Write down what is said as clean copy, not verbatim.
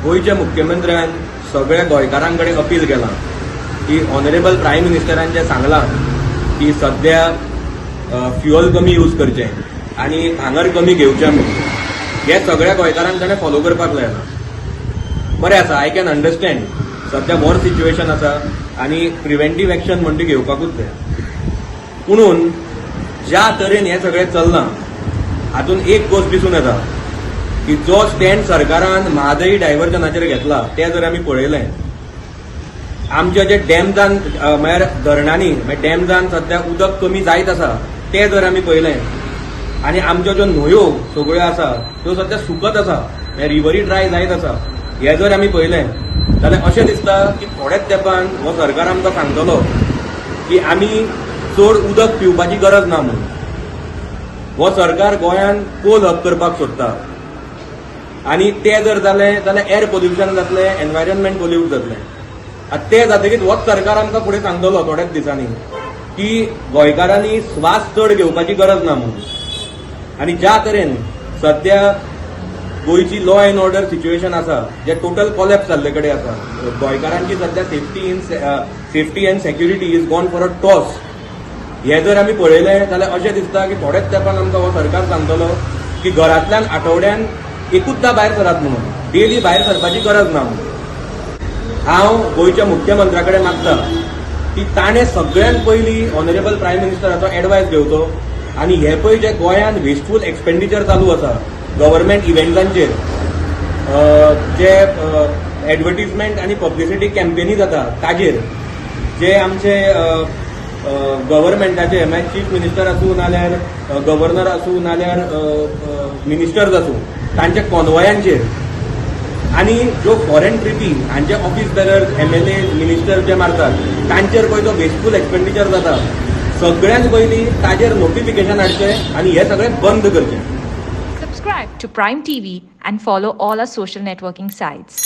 गोयच्या मुख्यमंत्र्यान सगळ्या गोंयकारांकडे अपील केलां की ऑनरेबल प्रायम मिनिस्टरान जें सांगलां की सध्या फ्युअल कमी यूज करचें आनी भांगर कमी घेवचें म्हणून हे सगळ्या गोंयकारांक ताणें फॉलो करपाक लायलां. बरें आसा, आय कॅन अंडरस्टँड सध्या वॉर सिच्युएशन आसा आनी प्रिव्हेंटीव एक्शन म्हणटा घेवपाकूच जाय. पुणून ज्या तरेन हें सगळें चल्लां हातूंत एक गोश्ट दिसून येता की जो स्टँड सरकारान म्हादई डायव्हर्जनाचेर घेतला तें जर आमी पळयलें, आमचे जे डॅम्जान म्हळ्यार धरणांनी डॅम्जान सध्या उदक कमी जायत आसा तें जर आमी पळयलें आनी आमच्यो ज्यो न्हंयो सगळ्यो आसा त्यो सध्या सुकत आसा, रिव्हरी ड्राय जायत आसा, हें जर आमी पळयलें जाल्यार अशें दिसता की थोड्याच तेंपान हो सरकार आमकां सांगतलो की आमी चड उदक पिवपाची गरज ना म्हणून. हो सरकार गोंयांत कोल हब करपाक सोदता आनी तें जर जालें जाल्यार एअर पोल्युशन जातलें, एनवायरनमेंट पोल्यूट जातलें. आतां तें जातकीच होच सरकार आमकां फुडें सांगतलो थोड्याच दिसांनी की गोंयकारांनी स्वास चड घेवपाची गरज ना म्हणून. आनी ज्या तरेन सध्या गोंयची लॉ एंड ऑर्डर सिच्युएशन आसा जे टोटल कॉलेप्स जाल्ले कडेन आसा, गोंयकारांची सध्या safety end security is gone for a toss. हे जर आमी पळयलें जाल्यार अशें दिसता की थोड्याच तेंपान आमकां हो सरकार सांगतलो की घरांतल्यान आठवड्यान एकूचदा भायर सरात म्हणून, डेली भायर सरपाची गरज ना म्हणून. हांव गोंयच्या मुख्यमंत्र्या कडेन मागता की ताणें सगळ्यात पयलीं ऑनरेबल प्रायम मिनिस्टराचो एडवायस घेवचो आनी हे पळय जे गोंयांत वेस्टफूल एक्सपेंडिचर चालू आसा गव्हर्मेंट इव्हेंट्सांचेर, जे एडवर्टिजमेंट आनी पब्लिसिटी कॅम्पेनी जाता ताजेर, जे आमचे गव्हर्मेंटाचे चीफ मिनिस्टर आसूं नाल्यार गव्हर्नर आसूं नाल्यार मिनिस्टर्स आसूं तांच्या कॉन्वॉयांचेर, आनी ज्यो फॉरेन ट्रिपी हांचे ऑफिस बेरर्स MLA मिनिस्टर जे मारतात तांचेर पळय जो वेस्टफूल एक्सपेंडिचर जाता सगळ्यांत पयलीं ताजेर नोटिफिकेशन हाडचें आनी हे सगळें बंद करचें. Subscribe to Prime TV and follow all our social networking sites.